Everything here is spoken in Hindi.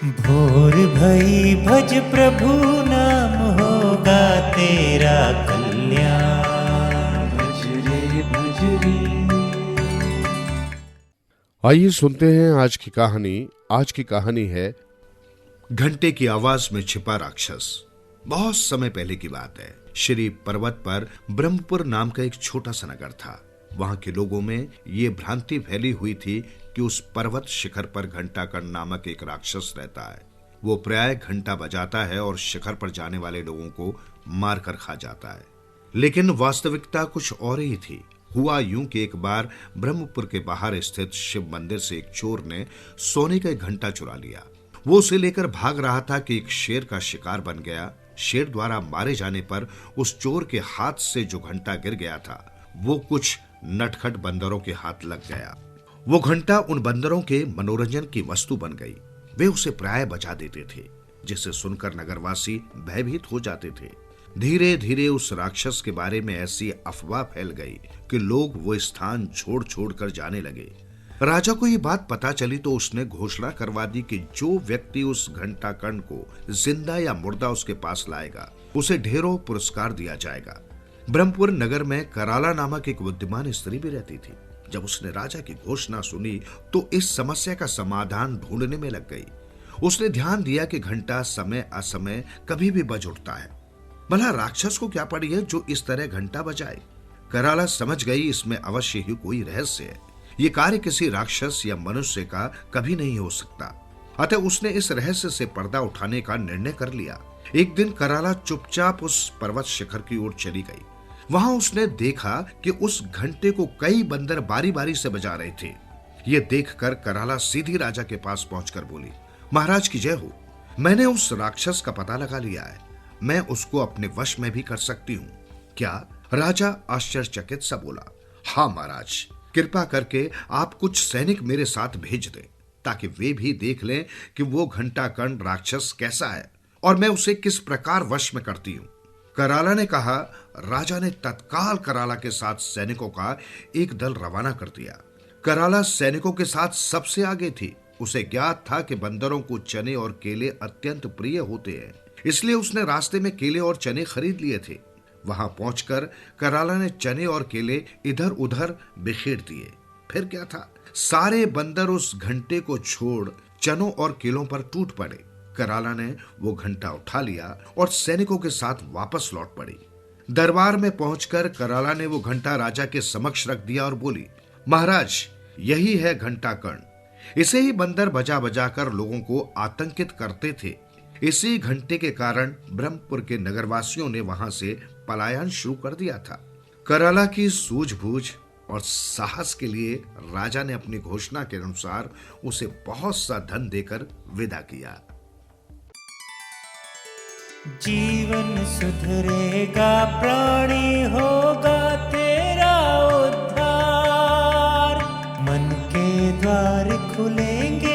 भोर भई भज प्रभु नाम होगा तेरा कल्याण। भज रे भज रे। आइए सुनते हैं आज की कहानी। आज की कहानी है घंटे की आवाज में छिपा राक्षस। बहुत समय पहले की बात है। श्री पर्वत पर ब्रह्मपुर नाम का एक छोटा सा नगर था। वहां के लोगों में ये भ्रांति फैली हुई थी कि उस पर्वत शिखर पर घंटाकर्ण नामक एक राक्षस रहता है। वो प्राय घंटा बजाता है और शिखर पर जाने वाले लोगों को मारकर खा जाता है। लेकिन वास्तविकता कुछ और ही थी। हुआ यूं कि एक बार ब्रह्मपुर के बाहर स्थित शिव मंदिर से एक चोर ने सोने का एक घंटा चुरा लिया। वो उसे लेकर भाग रहा था कि एक शेर का शिकार बन गया। शेर द्वारा मारे जाने पर उस चोर के हाथ से जो घंटा गिर गया था वो कुछ नटखट बंदरों के हाथ लग गया। वो घंटा उन बंदरों के मनोरंजन की वस्तु बन गई। वे उसे प्राय बजा देते थे, जिसे सुनकर नगरवासी भयभीत हो जाते थे। धीरे धीरे उस राक्षस के बारे में ऐसी अफवाह फैल गई कि लोग वो स्थान छोड़ छोड़ कर जाने लगे। राजा को ये बात पता चली तो उसने घोषणा करवा दी कि जो व्यक्ति उस घंटाकर्ण को जिंदा या मुर्दा उसके पास लाएगा उसे ढेरों पुरस्कार दिया जाएगा। ब्रह्मपुर नगर में कराला नामक एक बुद्धिमान स्त्री भी रहती थी। जब उसने राजा की घोषणा सुनी तो इस समस्या का समाधान ढूंढने में लग गई। उसने ध्यान दिया कि घंटा समय असमय कभी भी बज उठता है। भला राक्षस को क्या पड़ी है जो इस तरह घंटा बजाए। कराला समझ गई इसमें अवश्य ही कोई रहस्य है। ये कार्य किसी राक्षस या मनुष्य का कभी नहीं हो सकता। अतः उसने इस रहस्य से पर्दा उठाने का निर्णय कर लिया। एक दिन कराला चुपचाप उस पर्वत शिखर की ओर चली गई। वहां उसने देखा कि उस घंटे को कई बंदर बारी बारी से बजा रहे थे। ये देखकर कराला सीधी राजा के पास पहुंचकर बोली, महाराज की जय हो। मैंने उस राक्षस का पता लगा लिया है। मैं उसको अपने वश में भी कर सकती हूँ। क्या? राजा आश्चर्यचकित सा बोला। हाँ महाराज, कृपा करके आप कुछ सैनिक मेरे साथ भेज दें ताकि वे भी देख लें कि वो घंटाकर्ण राक्षस कैसा है और मैं उसे किस प्रकार वश में करती हूँ। कराला ने कहा। राजा ने तत्काल कराला के साथ सैनिकों का एक दल रवाना कर दिया। कराला सैनिकों के साथ सबसे आगे थी। उसे ज्ञात था कि बंदरों को चने और केले अत्यंत प्रिय होते हैं, इसलिए उसने रास्ते में केले और चने खरीद लिए थे। वहां पहुंचकर कराला ने चने और केले इधर उधर बिखेर दिए। फिर क्या था, सारे बंदर उस घंटे को छोड़ चनों और केलों पर टूट पड़े। कराला ने वो घंटा उठा लिया और सैनिकों के साथ वापस लौट पड़ी। दरबार में पहुंचकर कराला ने वो घंटा राजा के समक्ष रख दिया और बोली, महाराज, यही है घंटाकर्ण। इसे ही बंदर बजा बजा कर लोगों को आतंकित करते थे। इसी घंटे के कारण ब्रह्मपुर के नगरवासियों ने वहां से पलायन शुरू कर दिया था। कराला की सूझबूझ और साहस के लिए राजा ने अपनी घोषणा के अनुसार उसे बहुत सा धन देकर विदा किया। जीवन सुधरेगा, प्राणी होगा तेरा उद्धार। मन के द्वार खुलेंगे,